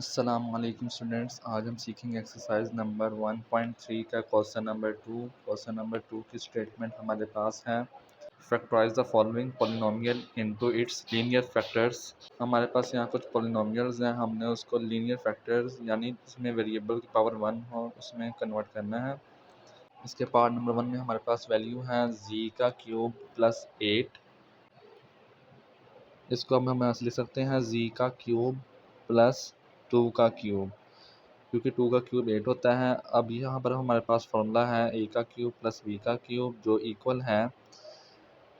अस्सलामुअलैकुम स्टूडेंट्स, आज हम सीखेंगे एक्सरसाइज नंबर 1.3 का क्वेश्चन नंबर 2। क्वेश्चन नंबर 2 की स्टेटमेंट हमारे पास है, factorize the following polynomial into its linear factors. हमारे पास यहाँ कुछ पॉलिनोमियल्स हैं, हमने उसको लीनियर फैक्टर्स यानी जिसमें वेरिएबल की पावर 1 हो उसमें कन्वर्ट करना है। इसके पार्ट नंबर 1 में हमारे पास वैल्यू है जी का क्यूब प्लस 8। इसको अब हम ऐसे लिख सकते हैं जी का क्यूब प्लस 2 का क्यूब, क्योंकि 2 का क्यूब 8 होता है। अब यहाँ पर हमारे पास फॉर्मूला है ए का क्यूब प्लस बी का क्यूब, जो इक्वल है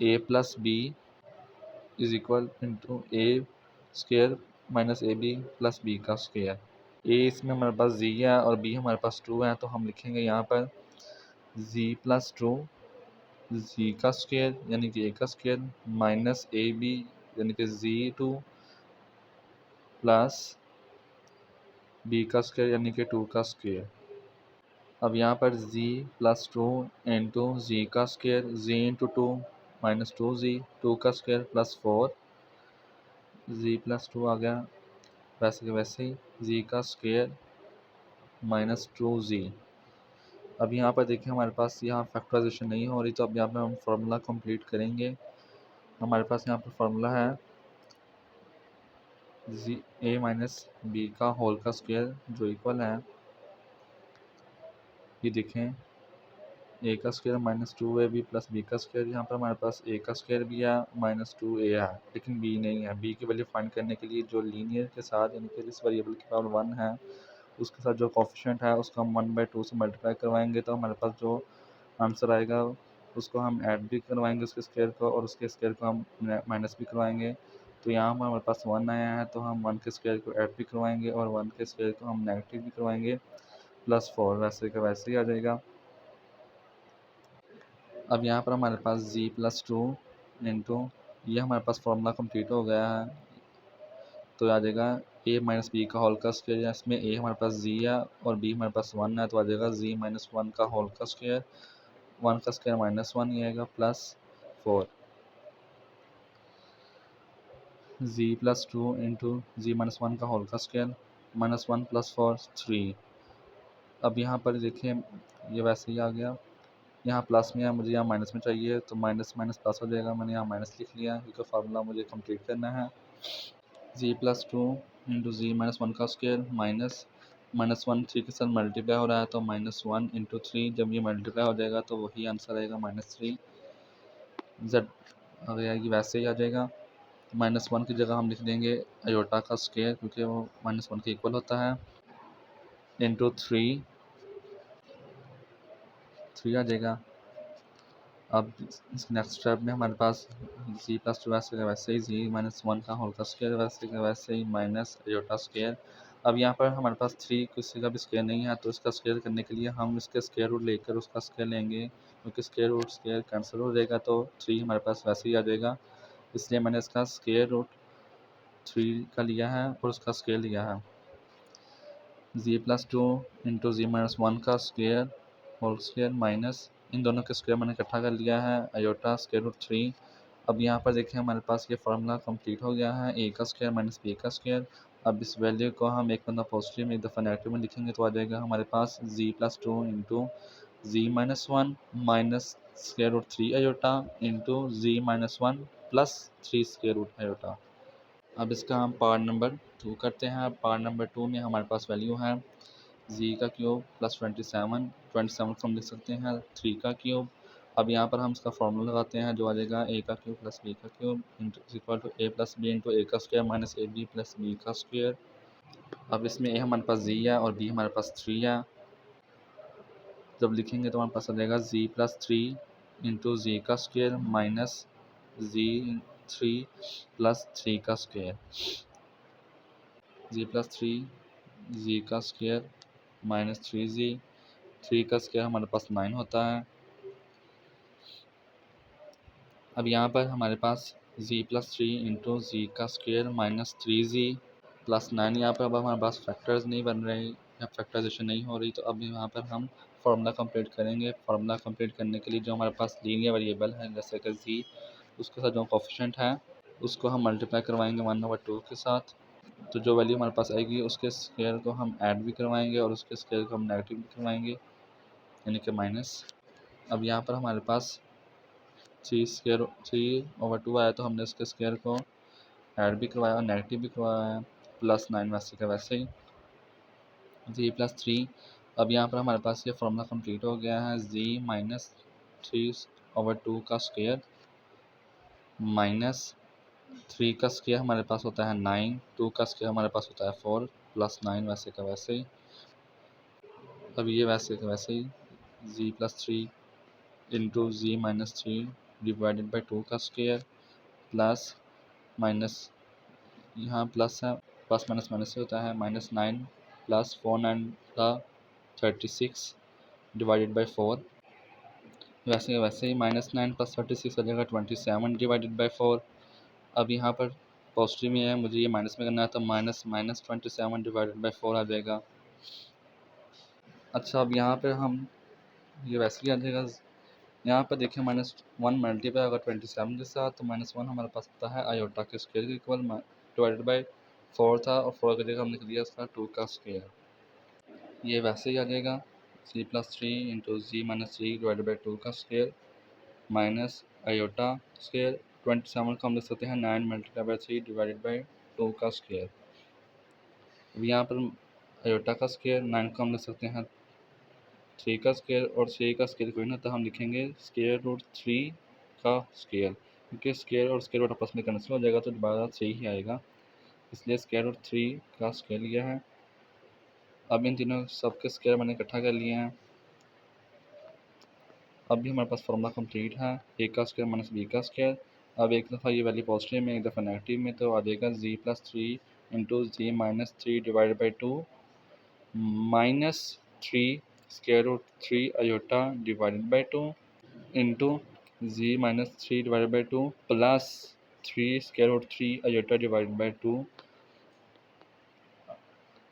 A plus B is equal into A square minus A B plus B का स्क्र। ए इसमें हमारे पास जी है और बी हमारे पास 2 है, तो हम लिखेंगे यहाँ पर जी प्लस 2 जी का स्क्र यानी कि ए का स्क्र माइनस ए बी यानी कि जी 2 प्लस बी का स्क्र यानी कि 2 का स्क्र। अब यहाँ पर z प्लस 2 इंटू जी का square, z into 2 minus 2z 2 का स्क्र प्लस 4 z प्लस 2 आ गया, वैसे के वैसे ही z का स्क्र माइनस 2z। अब यहाँ पर देखिए हमारे पास यहाँ फैक्टराइजेशन नहीं हो रही, तो अब यहाँ पर हम फार्मूला कंप्लीट करेंगे। हमारे पास यहाँ पर फार्मूला है जी a माइनस बी का होल का स्क्र, जो इक्वल है, ये देखें, ए का square minus 2ab plus B का स्क्वायर। यहाँ पर हमारे पास ए का स्क्वायर भी है माइनस 2a है, लेकिन बी नहीं है। बी की वैल्यू फाइंड करने के लिए जो लीनियर के साथ यानी कि जिस वेरिएबल की पावर 1 है उसके साथ जो कोफिशिएंट है उसको हम 1/2 से मल्टीप्लाई करवाएंगे, तो हमारे पास जो आंसर आएगा उसको हम ऐड भी करवाएंगे उसके स्क्वायर को, और उसके स्क्वायर को हम माइनस भी करवाएंगे। तो यहाँ पर हमारे पास 1 आया है, तो हम 1 के स्क्वायर को ऐड भी करवाएंगे और 1 के स्क्वायर को हम नेगेटिव भी करवाएंगे प्लस 4, वैसे का वैसे ही आ जाएगा। अब यहाँ पर हमारे पास z प्लस 2 इंटू, ये हमारे पास फॉर्मूला कंप्लीट हो गया है, तो आ जाएगा a माइनस बी का होल का स्क्वायर। इसमें a हमारे पास z है और b हमारे पास 1 है, तो आ जाएगा z माइनस 1 का होल का स्क्वायर, 1 का स्क्वायर माइनस 1 ही आएगा plus 4 z plus 2 into z minus 1 का होल का स्क्वायर माइनस 1 प्लस 4 3। अब यहाँ पर देखिए ये वैसे ही आ गया, यहाँ प्लस में है, मुझे यहाँ माइनस में चाहिए, तो माइनस माइनस प्लस हो जाएगा। मैंने यहाँ माइनस लिख लिया क्योंकि फार्मूला मुझे कंप्लीट करना है। जी प्लस 2 इंटू जी माइनस 1 का स्क्वायर माइनस माइनस 1 3 के साथ मल्टीप्लाई हो रहा है, तो माइनस 1 इंटू 3, जब ये मल्टीप्लाई हो जाएगा तो वही आंसर आएगा माइनस 3। जेड आ गया, ये वैसे ही आ जाएगा। माइनस 1 की जगह हम लिख देंगे अयोटा का स्क्वायर, क्योंकि वो माइनस 1 के इक्वल होता है, इंटू 3 आ जाएगा। अब इस नेक्स्ट स्टेप में हमारे पास जी प्लस 2 वैसे का वैसे ही जी माइनस 1 का होल का स्क्वायर वैसे का वैसे ही माइनस अयोटा स्क्वायर। अब यहाँ पर हमारे पास 3 किसी का भी स्क्वायर नहीं है, तो इसका स्क्वायर करने के लिए हम इसके स्क्वायर रूट लेकर उसका स्क्वायर लेंगे, क्योंकि स्क्वायर रूट स्क्वायर कैंसिल हो जाएगा, तो 3 हमारे पास वैसे ही आ जाएगा। इसलिए मैंने इसका स्क्वायर रूट 3 का लिया है और उसका स्क्वायर लिया है। जी प्लस 2 इंटू जी माइनस 1 का स्क्वायर होल स्क्वायर माइनस इन दोनों के स्क्वायर मैंने इकट्ठा कर लिया है अयोटा स्क्वायर रूट 3। अब यहाँ पर देखिए हमारे पास ये फार्मूला कंप्लीट हो गया है, ए का स्क्वायर माइनस बी का स्क्वायर। अब इस वैल्यू को हम एक बंदा पॉजिटिव में एक दफ़ा नेगेटिव में लिखेंगे, तो आ जाएगा हमारे पास z plus 2 into z minus 1 minus square root 3 iota into z minus 1 plus 3 square root iota. अब इसका हम पार्ट नंबर 2 करते हैं। पार्ट नंबर 2 में हमारे पास वैल्यू है जी का क्यूब प्लस 27 को हम लिख सकते हैं 3 का क्यूब। अब यहाँ पर हम इसका फॉर्मूला लगाते हैं, जो आ जाएगा ए का क्यूब प्लस बी का cube equal to A plus B into A का square minus A B plus B का स्क्वायर। अब इसमें ए हमारे पास जी है और बी हमारे पास 3 है, जब लिखेंगे तो हमारे पास आ जाएगा जी प्लस 3 इंटू जी का स्क्वायर माइनस जी 3 प्लस 3 का स्क्वायर, जी प्लस 3 जी का स्क्वायर माइनस 3 जी, 3 का स्क्वायर हमारे पास 9 होता है। अब यहाँ पर हमारे पास z प्लस 3 इंटू जी का स्क्वायर माइनस 3z प्लस 9, यहाँ पर अब हमारे पास फैक्टर्स नहीं बन रहे या फैक्टराइजेशन नहीं हो रही, तो अब यहाँ पर हम फार्मूला कंप्लीट करेंगे। फार्मूला कंप्लीट करने के लिए जो हमारे पास लीनियर वेरिएबल है जैसे कि z, उसके साथ जो कोफिशिएंट है उसको हम मल्टीप्लाई करवाएंगे 1/2 के साथ, तो जो वैल्यू हमारे पास आएगी उसके स्क्वायर को हम ऐड भी करवाएंगे और उसके स्क्वायर को हम नेगेटिव भी करवाएंगे, यानी कि माइनस। अब यहाँ पर हमारे पास 3/2 आया, तो हमने उसके स्क्वायर को ऐड भी करवाया और नेगेटिव भी करवाया, +9 वैसे का वैसे ही, 3 + 3। अब यहाँ पर हमारे पास ये फॉर्मूला कंप्लीट हो गया है, z-3/2 का स्क्वायर माइनस 3 का स्क्वायर हमारे पास होता है 9, 2 का स्क्वायर हमारे पास होता है 4, +9 वैसे का वैसे ही। अब ये वैसे का वैसे ही z+3 into z-3 divided by 2 का स्क्वायर प्लस माइनस, यहाँ प्लस है, प्लस माइनस माइनस से होता है, -9 + 4 9 का 36 डिवाइडेड बाई 4, वैसे वैसे ही -9 + 36 हो जाएगा 27 डिवाइडेड बाई 4। अब यहाँ पर पॉजिटिव में है, मुझे ये माइनस में करना है, तो माइनस माइनस 27 डिवाइडेड बाई 4 आ जाएगा। अच्छा, अब यहाँ पर हम ये वैसे ही आ जाएगा। यहाँ पर देखिए -1 मल्टीप्लाई होगा 27 के साथ, तो -1 हमारे पास होता है आयोटा के स्क्वायर के इक्वल डिवाइडेड बाई 4 था, और 4 की जगह हमने लिख दिया उसका 2 का स्क्वायर। ये वैसे ही आ जाएगा, z+3 into z-3 divided by 2 का स्क्वायर माइनस आयोटा स्क्वायर, 27 को हम लिख सकते हैं 9 × 3 डिवाइडेड बाई 2 का स्क्वायर। अब यहाँ पर आयोटा का स्क्वायर 9 को हम लिख सकते हैं 3 का स्क्वायर, और 3 का स्क्वायर कोई ना, तो हम लिखेंगे √3 का स्क्वायर, क्योंकि स्क्वायर और स्क्वायर रूट आपस में कैंसिल हो जाएगा तो दोबारा 3 ही आएगा, इसलिए √3 का स्क्वायर लिया है। अब इन तीनों सबके स्क्वायर मैंने इकट्ठा कर लिए हैं। अब भी हमारे पास फॉर्मूला कंप्लीट है, a का स्क्वायर माइनस b का स्क्वायर। अब एक दफ़ा ये वैल्यू पॉजिटिव में, एक दफ़ा नेगेटिव में, तो आ जाएगा z+3 into z-3 divided by 2 -3 √3 iota divided by 2 into z-3 divided by 2 plus 3 iota divided by 2।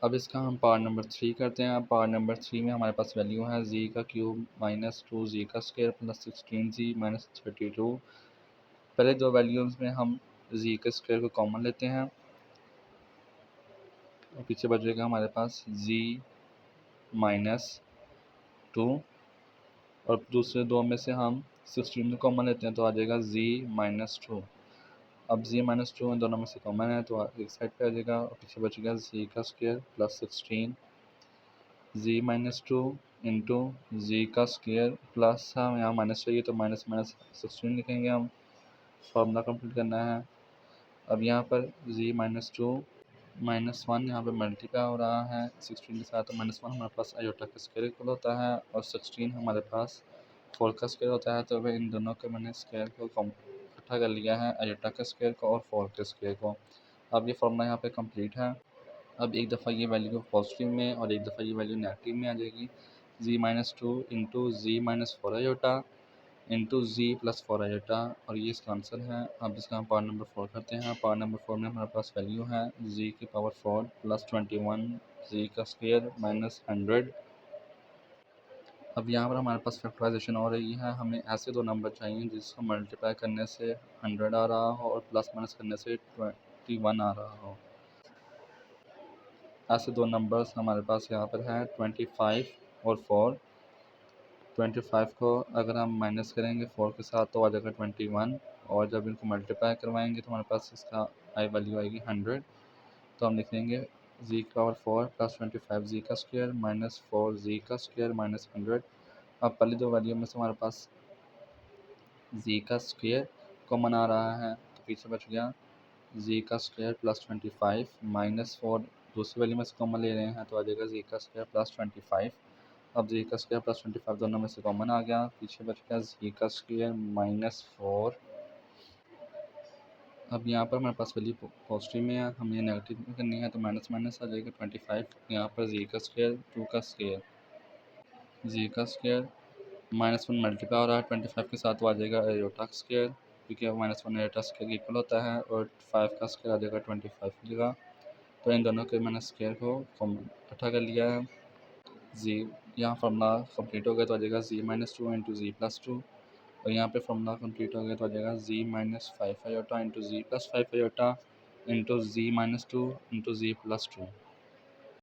अब इसका हम पावर नंबर 3 करते हैं। पावर नंबर 3 में हमारे पास वैल्यू है z का क्यूब -2 z का स्क्वायर प्लस 16z -32। पहले दो वैल्यूज़ में हम z के स्क्वायर को कॉमन लेते हैं और पीछे बचेगा हमारे पास z -2, और दूसरे दो में से हम 16 को कॉमन लेते हैं तो आ जाएगा z-2। अब z-2 इन दोनों में से कॉमन है तो एक साइड पे आ जाएगा, और पीछे बचेगा z का square plus 16 z-2 into z का स्क्वायर प्लस, हम यहाँ माइनस चाहिए तो माइनस माइनस 16 लिखेंगे हम, फॉर्मूला कंप्लीट करना है। अब यहाँ पर z-2 -1 यहाँ पे मल्टीप्लाई हो रहा है 16 के साथ, तो -1 हमारे पास आयोटा का स्क्वायर इक्वल होता है और 16 हमारे पास 4 का स्क्वायर होता है, तो वह इन दोनों के मैंने स्क्वायर को इकट्ठा कर लिया है, आयोटा के स्क्वायर को और 4 के स्क्वायर को। अब ये फॉर्मूला यहाँ पे कंप्लीट है। अब एक दफ़ा ये वैल्यू पॉजिटिव में और एक दफ़ा ये वैल्यू नेगेटिव में आ जाएगी, z-2 into z-4 iota into z+4 iota, और ये इसका आंसर है। अब इसका हम पावर नंबर 4 करते हैं। पावर नंबर 4 में हमारे पास वैल्यू है z⁴ प्लस 21 z का स्क्वायर माइनस 100। अब यहाँ पर हमारे पास फैक्टराइजेशन हो रही है, हमें ऐसे दो नंबर चाहिए जिसको मल्टीप्लाई करने से 100 आ रहा हो और प्लस माइनस करने से 21 आ रहा हो। ऐसे दो नंबर्स हमारे पास यहाँ पर हैं 25 और 4। 25 को अगर हम माइनस करेंगे 4 के साथ तो आ जाएगा 21, और जब इनको मल्टीप्लाई करवाएंगे तो हमारे पास इसका आई वैल्यू आएगी 100। तो हम लिख देंगे z⁴ प्लस 25 z का स्क्वायर माइनस 4 z का स्क्वायर माइनस 100। अब पहले दो वैल्यू में से हमारे पास z का स्क्वायर कॉमन आ रहा है, तो पीछे बच गया z का स्क्वायर प्लस 25 माइनस 4, दूसरी वैल्यू में से कॉमन ले रहे हैं तो आ जाएगा z का स्क्वायर प्लस 25। अब z का स्क्वायर प्लस 25 दोनों में से कॉमन आ गया, पीछे बच गया z का स्क्वायर -4। अब यहाँ पर हमारे पास वैल्यू पॉजिटिव में है, हमें नेगेटिव में करनी है तो माइनस माइनस आ जाएगा 25। यहाँ पर z का स्क्वायर 2 का स्क्वायर, z का स्क्वायर -1 मल्टीप्लाई हो रहा है 25 के साथ, तो आ जाएगा आयोटा स्क्वायर, क्योंकि -1 आयोटा स्क्वायर इक्वल होता है, और 5 का स्क्वायर आ जाएगा 25 की जगह। तो इन दोनों के मैंने स्क्वायर को इकट्ठा कर लिया है। z यहाँ फॉर्मूला कंप्लीट हो गया तो आ जाएगा z-2 इंटू z+2, और यहाँ पे फॉर्मूला कंप्लीट हो गया तो आ जाएगा z-5 iota into z+5 iota. Into z minus two into z plus to.